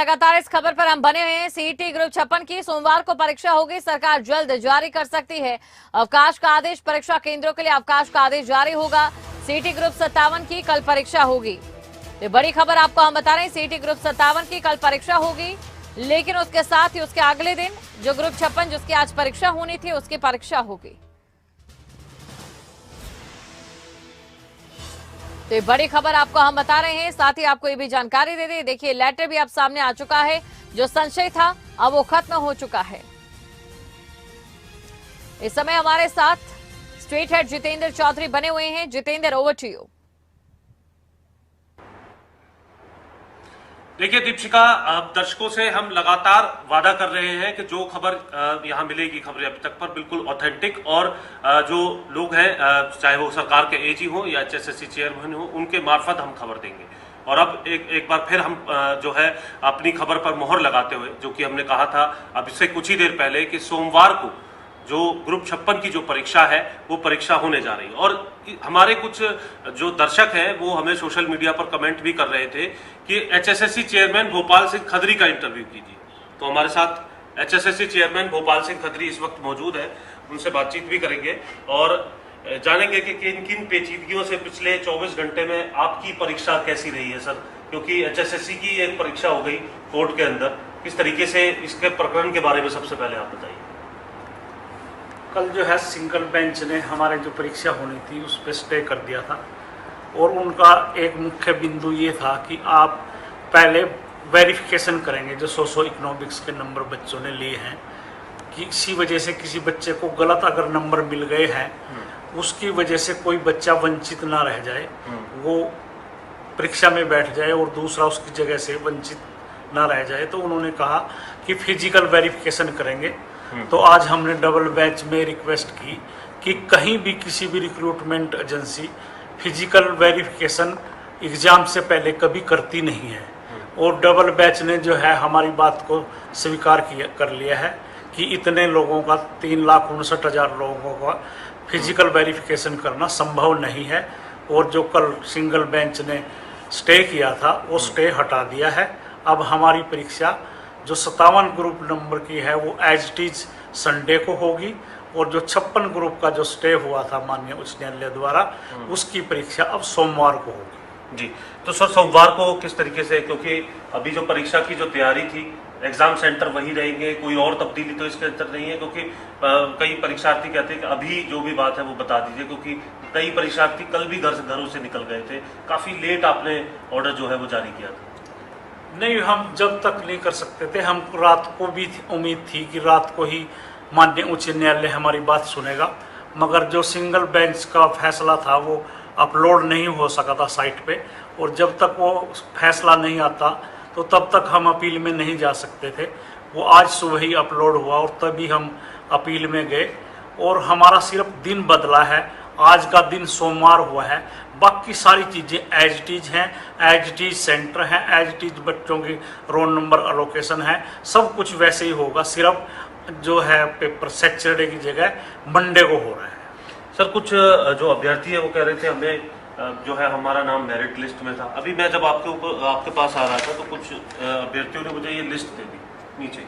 लगातार इस खबर पर हम बने हुए हैं। सीईटी ग्रुप 56 की सोमवार को परीक्षा होगी, सरकार जल्द जारी कर सकती है अवकाश का आदेश। परीक्षा केंद्रों के लिए अवकाश का आदेश जारी होगा। सीईटी ग्रुप 57 की कल परीक्षा होगी। ये बड़ी खबर आपको हम बता रहे हैं। सीईटी ग्रुप 57 की कल परीक्षा होगी, लेकिन उसके साथ ही उसके अगले दिन जो ग्रुप 56 जिसकी आज परीक्षा होनी थी उसकी परीक्षा होगी। तो ये बड़ी खबर आपको हम बता रहे हैं। साथ ही आपको ये भी जानकारी दे दें, देखिए लेटर भी अब सामने आ चुका है। जो संशय था अब वो खत्म हो चुका है। इस समय हमारे साथ स्टेट हेड जितेंद्र चौधरी बने हुए हैं। Jitendra, over to you. देखिए दीपशिका, दर्शकों से हम लगातार वादा कर रहे हैं कि जो खबर यहाँ मिलेगी, खबरें अभी तक पर बिल्कुल ऑथेंटिक, और जो लोग हैं चाहे वो सरकार के एजी हो या एचएसएससी चेयरमैन हो, उनके मार्फत हम खबर देंगे। और अब एक बार फिर हम जो है अपनी खबर पर मोहर लगाते हुए, जो कि हमने कहा था अब इससे कुछ ही देर पहले कि सोमवार को जो ग्रुप 56 की जो परीक्षा है वो परीक्षा होने जा रही है। और हमारे कुछ जो दर्शक हैं वो हमें सोशल मीडिया पर कमेंट भी कर रहे थे कि एचएसएससी चेयरमैन भोपाल सिंह खदरी का इंटरव्यू कीजिए। तो हमारे साथ एचएसएससी चेयरमैन भोपाल सिंह खदरी इस वक्त मौजूद है, उनसे बातचीत भी करेंगे और जानेंगे कि किन किन पेचीदगियों से पिछले 24 घंटे में आपकी परीक्षा कैसी रही है सर। क्योंकि एचएसएससी की एक परीक्षा हो गई कोर्ट के अंदर, किस तरीके से इसके प्रकरण के बारे में सबसे पहले आप बताइए। कल जो है सिंगल बेंच ने हमारे जो परीक्षा होनी थी उस पर स्टे कर दिया था, और उनका एक मुख्य बिंदु ये था कि आप पहले वेरिफिकेशन करेंगे जो सोशो इकोनॉमिक्स के नंबर बच्चों ने लिए हैं, कि इसी वजह से किसी बच्चे को गलत अगर नंबर मिल गए हैं उसकी वजह से कोई बच्चा वंचित ना रह जाए, वो परीक्षा में बैठ जाए और दूसरा उसकी जगह से वंचित ना रह जाए। तो उन्होंने कहा कि फिजिकल वेरिफिकेशन करेंगे। तो आज हमने डबल बैच में रिक्वेस्ट की कि कहीं भी किसी भी recruitment agency physical verification exam से पहले कभी करती नहीं है, और डबल बैच ने जो है हमारी बात को स्वीकार कर लिया है कि इतने लोगों का 3,59,000 लोगों का फिजिकल वेरिफिकेशन करना संभव नहीं है। और जो कल सिंगल बेंच ने स्टे किया था वो स्टे हटा दिया है। अब हमारी परीक्षा जो 57 ग्रुप नंबर की है वो एज इट इज संडे को होगी, और जो 56 ग्रुप का जो स्टे हुआ था माननीय उच्च न्यायालय द्वारा उसकी परीक्षा अब सोमवार को होगी। जी, तो सर सोमवार को किस तरीके से, क्योंकि अभी जो परीक्षा की जो तैयारी थी एग्जाम सेंटर वही रहेंगे, कोई और तब्दीली तो इसके अंदर नहीं है? क्योंकि कई परीक्षार्थी कहते हैं कि अभी जो भी बात है वो बता दीजिए, क्योंकि कई परीक्षार्थी कल भी घरों से निकल गए थे, काफी लेट आपने ऑर्डर जो है वो जारी किया था। नहीं, हम जब तक नहीं कर सकते थे, हम रात को भी उम्मीद थी कि रात को ही माननीय उच्च न्यायालय हमारी बात सुनेगा, मगर जो सिंगल बेंच का फैसला था वो अपलोड नहीं हो सका था साइट पे, और जब तक वो फैसला नहीं आता तो तब तक हम अपील में नहीं जा सकते थे। वो आज सुबह ही अपलोड हुआ और तभी हम अपील में गए, और हमारा सिर्फ दिन बदला है। आज का दिन सोमवार हुआ है, बाकी सारी चीज़ें एज इट इज हैं, एज इट इज सेंटर हैं, एज इट इज बच्चों की रोल नंबर अलोकेशन है, सब कुछ वैसे ही होगा। सिर्फ जो है पेपर सैटरडे की जगह मंडे को हो रहा है। सर कुछ जो अभ्यर्थी है वो कह रहे थे हमें जो है हमारा नाम मेरिट लिस्ट में था। अभी मैं जब आपके पास आ रहा था तो कुछ अभ्यर्थियों ने मुझे ये लिस्ट दे दी नीचे।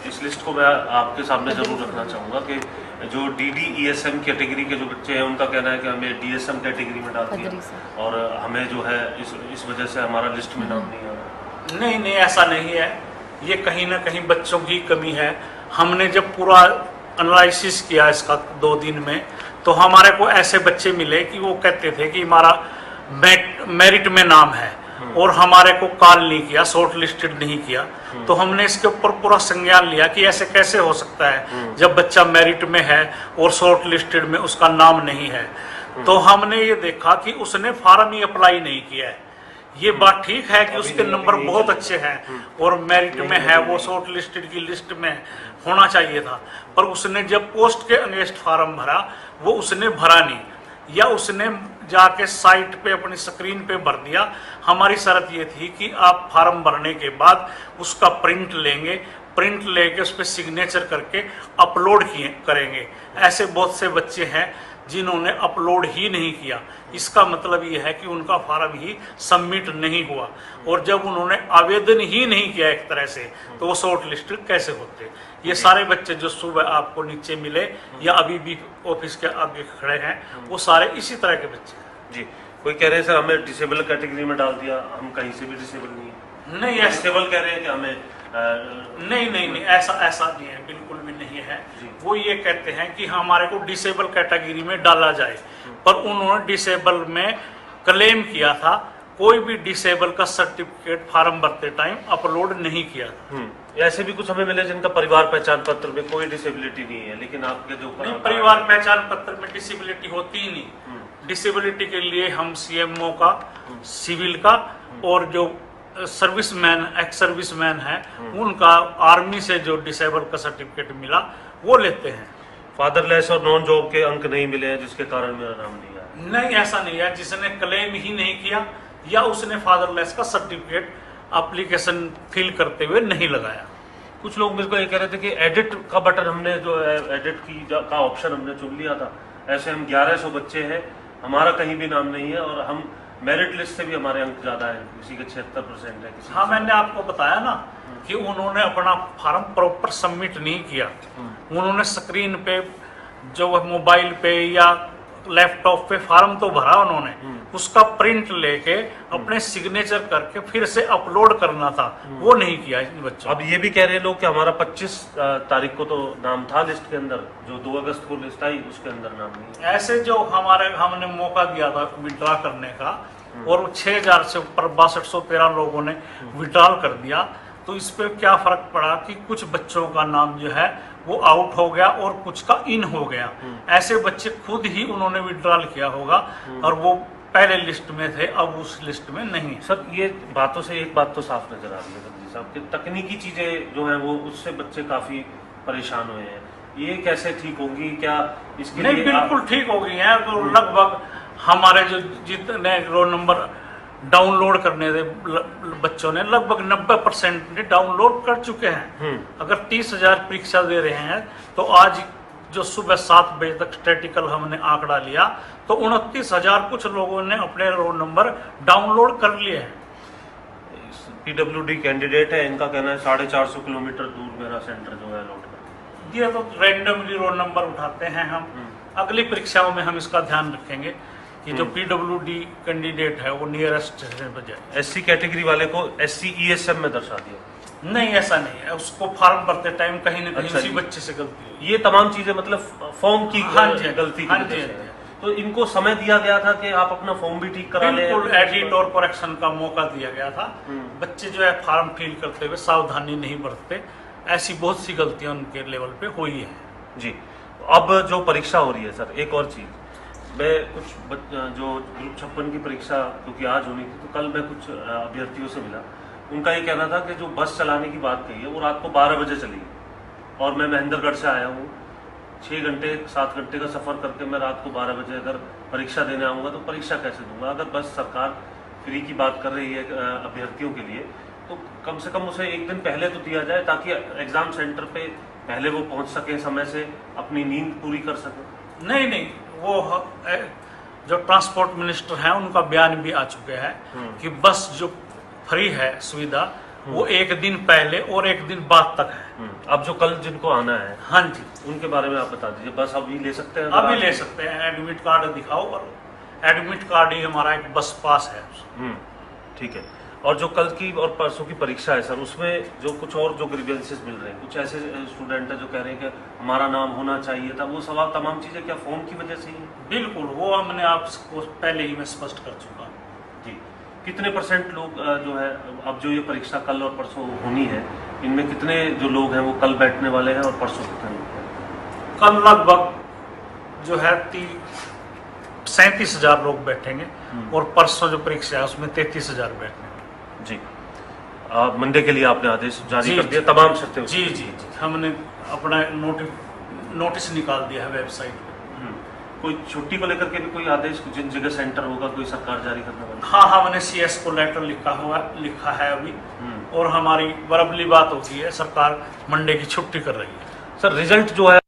इस लिस्ट को मैं आपके सामने जरूर रखना चाहूँगा कि जो DDESM कैटेगरी के जो बच्चे हैं उनका कहना है कि हमें DSM कैटेगरी में डाल दिया, और हमें जो है इस वजह से हमारा लिस्ट में नाम नहीं आ रहा। नहीं, ऐसा नहीं है, ये कहीं ना कहीं बच्चों की कमी है। हमने जब पूरा एनालिसिस किया इसका 2 दिन में, तो हमारे को ऐसे बच्चे मिले कि वो कहते थे कि हमारा मेरिट में नाम है और हमारे को कॉल नहीं किया, शॉर्ट लिस्टेड नहीं किया। तो हमने इसके ऊपर पूरा संज्ञान लिया कि ऐसे कैसे हो सकता है जब बच्चा मेरिट में है और शॉर्ट लिस्टेड में उसका नाम नहीं है। तो हमने ये देखा कि उसने फॉर्म ही अप्लाई नहीं किया है। ये बात ठीक है कि उसके नंबर बहुत अच्छे हैं और मेरिट में है, वो शॉर्ट लिस्टेड की लिस्ट में होना चाहिए था, पर उसने जब पोस्ट के अगेंस्ट फॉर्म भरा वो उसने भरा नहीं, या उसने जाके साइट पे अपनी स्क्रीन पे भर दिया। हमारी शर्त ये थी कि आप फॉर्म भरने के बाद उसका प्रिंट लेंगे, प्रिंट लेके उस पर सिग्नेचर करके अपलोड करेंगे। ऐसे बहुत से बच्चे हैं जिन्होंने अपलोड ही नहीं किया। इसका मतलब ये है कि उनका फॉर्म ही सबमिट नहीं हुआ, और जब उन्होंने आवेदन ही नहीं किया एक तरह से, तो वो शॉर्ट लिस्ट कैसे होते। ये सारे बच्चे जो सुबह आपको नीचे मिले या अभी भी ऑफिस के आगे खड़े हैं, वो सारे इसी तरह के बच्चे हैं। जी, कोई कह रहे हैं सर हमें डिसेबल कैटेगरी में डाल दिया, हम कहीं से भी डिसेबल नहीं है। नहीं, ऐसा डिसेबल कह रहे हैं कि हमें नहीं, ऐसा नहीं है, बिल्कुल भी नहीं है। वो ये कहते हैं कि हमारे को डिसेबल कैटेगरी में डाला जाए, पर उन्होंने डिसेबल में क्लेम किया था, कोई भी डिसेबल का सर्टिफिकेट फॉर्म भरते टाइम अपलोड नहीं किया था। ऐसे भी कुछ हमें मिले जिनका परिवार पहचान पत्र में कोई डिसेबिलिटी नहीं है, लेकिन आपके जो परिवार पहचान पत्र में डिसेबिलिटी होती ही नहीं। डिसेबिलिटी के लिए हम सीएमओ का, सिविल का, और जो सर्विसमैन, एक्स सर्विसमैन है, उनका आर्मी से जो डिसेबल का सर्टिफिकेट मिला वो लेते हैं। फादरलेस और नॉन जॉब के अंक नहीं मिले हैं जिसके कारण मेरा नाम नहीं आया। नहीं, ऐसा नहीं है। जिसने क्लेम ही नहीं किया या उसने फादरलेस का सर्टिफिकेट एप्लीकेशन फिल करते हुए नहीं लगाया। कुछ लोग मेरे को ये कह रहे थे कि एडिट का बटन हमने जो एडिट की का ऑप्शन हमने चुन लिया था। ऐसे हम 1100 बच्चे हैं, हमारा कहीं भी नाम नहीं है, और हम मेरिट लिस्ट से भी हमारे अंक ज्यादा है, किसी के 76% है, किसी। हाँ, मैंने आपको बताया ना कि उन्होंने अपना फॉर्म प्रॉपर सबमिट नहीं किया। उन्होंने स्क्रीन पे जो मोबाइल पे या लैपटॉप पे फॉर्म तो भरा उन्होंने, उसका प्रिंट लेके अपने सिग्नेचर करके फिर से अपलोड करना था, वो नहीं किया इन बच्चों। अब ये भी कह रहे हैं लोग कि हमारा 25 तारीख को तो नाम था लिस्ट के अंदर, जो 2 अगस्त को लिस्ट आई उसके अंदर नाम नहीं है। ऐसे जो हमने मौका दिया था विड्रॉ करने का, और 6000 से ऊपर 6213 लोगों ने विड्रॉल कर दिया, तो इस पे क्या फर्क पड़ा कि कुछ बच्चों का नाम जो है वो आउट हो गया और कुछ का इन हो गया। ऐसे बच्चे खुद ही उन्होंने विड्रॉल किया होगा, और वो पहले लिस्ट में थे, अब उस लिस्ट में नहीं। सर, ये बातों से एक बात तो साफ नजर आ रही है गद्दी साहब कि तकनीकी चीजें जो है वो उससे बच्चे काफी परेशान हुए हैं। ये कैसे ठीक होंगी? क्या इसके नहीं, लिए बिल्कुल ठीक हो गई है। तो लगभग हमारे जो जितने रोल नंबर डाउनलोड करने थे बच्चों ने, लगभग 90% ने डाउनलोड कर चुके हैं। अगर 30,000 परीक्षा दे रहे हैं, तो आज जो सुबह 7 बजे तक स्टैटिकल हमने आंकड़ा लिया, तो 29,000 कुछ लोगों ने अपने रोल नंबर डाउनलोड कर लिए हैं। पीडब्ल्यूडी कैंडिडेट है, इनका कहना है 450 किलोमीटर दूर मेरा सेंटर जो है अलॉट कर। ये तो रैंडमली रोल नंबर उठाते हैं हम। अगली परीक्षाओं में हम इसका ध्यान रखेंगे कि जो पीडब्ल्यूडी कैंडिडेट है वो नियरेस्ट पे जाए। एससी कैटेगरी वाले को SC ESM में दर्शा दिया। नहीं, ऐसा नहीं है। उसको फॉर्म भरते टाइम कहीं ना कहीं अच्छा, उसी बच्चे से गलती हुई। ये तमाम चीजें मतलब फॉर्म की गलती की वजह से। तो इनको समय दिया गया था कि आप अपना फॉर्म भी ठीक करा लें। बिल्कुल एडिट और करेक्शन का मौका दिया गया था। बच्चे जो है फॉर्म फिल करते हुए सावधानी नहीं बरतते, ऐसी बहुत सी गलतियां उनके लेवल पे हुई है। जी, अब जो परीक्षा हो रही है सर, एक और चीज, मैं कुछ जो ग्रुप 56 की परीक्षा क्योंकि आज होनी थी, तो कल मैं कुछ अभ्यर्थियों से मिला। उनका ये कहना था कि जो बस चलाने की बात कही है वो रात को 12 बजे चली, और मैं महेंद्रगढ़ से आया हूँ। 6 घंटे 7 घंटे का सफर करके मैं रात को 12 बजे अगर परीक्षा देने आऊँगा तो परीक्षा कैसे दूंगा? अगर बस सरकार फ्री की बात कर रही है अभ्यर्थियों के लिए, तो कम से कम उसे एक दिन पहले तो दिया जाए, ताकि एग्जाम सेंटर पे पहले वो पहुंच सके, समय से अपनी नींद पूरी कर सके। नहीं, वो जो ट्रांसपोर्ट मिनिस्टर हैं उनका बयान भी आ चुके हैं कि बस जो फ्री है सुविधा वो एक दिन पहले और एक दिन बाद तक है। अब जो कल जिनको आना है, हाँ जी, उनके बारे में आप बता दीजिए। बस अभी ले सकते हैं? अभी ले सकते हैं। एडमिट कार्ड दिखाओ, और एडमिट कार्ड ही हमारा एक बस पास है। ठीक है। और जो कल की और परसों की परीक्षा है सर, उसमें जो कुछ और जो ग्रीवेंसेस मिल रहे हैं, कुछ ऐसे स्टूडेंट है जो कह रहे हैं कि हमारा नाम होना चाहिए था, वो सवाल तमाम चीजें क्या फॉर्म की वजह से ही? बिल्कुल, वो हमने आपको पहले ही मैं स्पष्ट कर चुका हूँ। जी, कितने % लोग जो है अब जो ये परीक्षा कल और परसों होनी है, इनमें कितने जो लोग हैं वो कल बैठने वाले हैं और परसों कितने लोग हैं? कल लगभग जो है 37,000 लोग बैठेंगे, और परसों जो परीक्षा है उसमें 33,000 बैठेंगे। जी, मंडे के लिए आपने आदेश जारी कर दिया, तमाम शर्तें? जी, हमने अपना नोटिस निकाल दिया है वेबसाइट पे। कोई छुट्टी को लेकर के भी कोई आदेश जिन जगह सेंटर होगा कोई सरकार जारी करने वाली? हाँ, हमने CS को लेटर लिखा है अभी, और हमारी वर्बली बात होती है, सरकार मंडे की छुट्टी कर रही है। सर, रिजल्ट जो है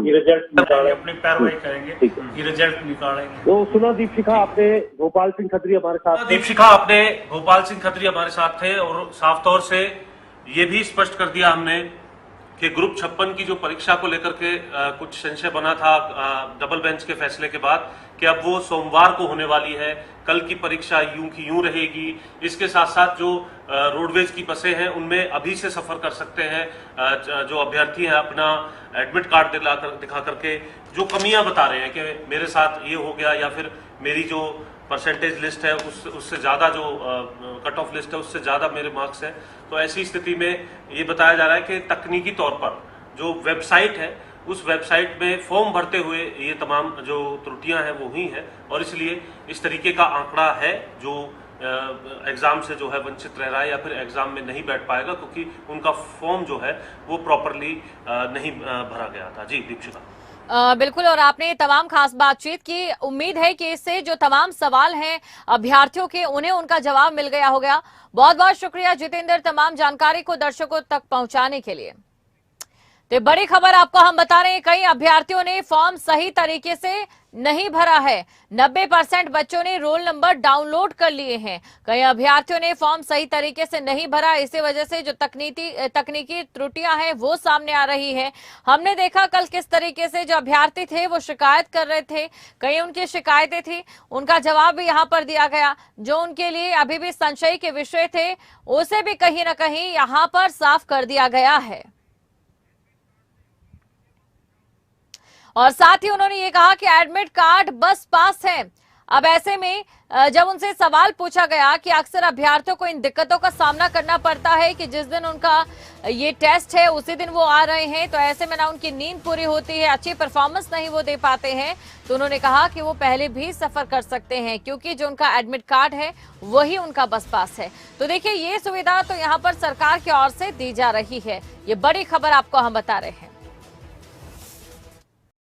ये रिजल्ट निकालेंगे, अपनी पैरवाई करेंगे, ठीक है। ये रिजल्ट निकालेंगे। तो सुना दीपशिखा आपने गोपाल सिंह खत्री हमारे साथ थे। दीपशिखा अपने गोपाल सिंह खत्री हमारे साथ थे और साफ तौर से ये भी स्पष्ट कर दिया हमने कि ग्रुप 56 की जो परीक्षा को लेकर के कुछ संशय बना था डबल बेंच के फैसले के बाद कि अब वो सोमवार को होने वाली है, कल की परीक्षा यूं की यूं रहेगी। इसके साथ साथ जो रोडवेज की बसें हैं उनमें अभी से सफर कर सकते हैं जो अभ्यर्थी हैं अपना एडमिट कार्ड दिखा करके जो कमियां बता रहे हैं कि मेरे साथ ये हो गया या फिर मेरी जो परसेंटेज लिस्ट है उससे ज़्यादा जो कट ऑफ लिस्ट है उससे ज़्यादा मेरे मार्क्स हैं। तो ऐसी स्थिति में ये बताया जा रहा है कि तकनीकी तौर पर जो वेबसाइट है उस वेबसाइट में फॉर्म भरते हुए ये तमाम जो त्रुटियां हैं वो हुई हैं और इसलिए इस तरीके का आंकड़ा है जो एग्जाम से जो है वंचित रह रहा है या फिर एग्जाम में नहीं बैठ पाएगा क्योंकि उनका फॉर्म जो है वो प्रॉपरली नहीं भरा गया था। जी दीपशिखा। बिल्कुल, और आपने तमाम खास बातचीत की। उम्मीद है कि इससे जो तमाम सवाल हैं अभ्यर्थियों के उन्हें उनका जवाब मिल गया होगा। बहुत बहुत शुक्रिया जितेंद्र तमाम जानकारी को दर्शकों तक पहुंचाने के लिए। तो बड़ी खबर आपको हम बता रहे हैं, कई अभ्यर्थियों ने फॉर्म सही तरीके से नहीं भरा है। 90% बच्चों ने रोल नंबर डाउनलोड कर लिए हैं। कई अभ्यर्थियों ने फॉर्म सही तरीके से नहीं भरा, इसी वजह से जो तकनीकी त्रुटियां हैं वो सामने आ रही है। हमने देखा कल किस तरीके से जो अभ्यर्थी थे वो शिकायत कर रहे थे, कई उनकी शिकायतें थी, उनका जवाब भी यहाँ पर दिया गया। जो उनके लिए अभी भी संशय के विषय थे उसे भी कहीं ना कहीं यहाँ पर साफ कर दिया गया है। और साथ ही उन्होंने ये कहा कि एडमिट कार्ड बस पास है। अब ऐसे में जब उनसे सवाल पूछा गया कि अक्सर अभ्यर्थियों को इन दिक्कतों का सामना करना पड़ता है कि जिस दिन उनका ये टेस्ट है उसी दिन वो आ रहे हैं, तो ऐसे में ना उनकी नींद पूरी होती है, अच्छी परफॉर्मेंस नहीं वो दे पाते हैं, तो उन्होंने कहा कि वो पहले भी सफर कर सकते हैं क्योंकि जो उनका एडमिट कार्ड है वही उनका बस पास है। तो देखिए ये सुविधा तो यहाँ पर सरकार की ओर से दी जा रही है। ये बड़ी खबर आपको हम बता रहे हैं।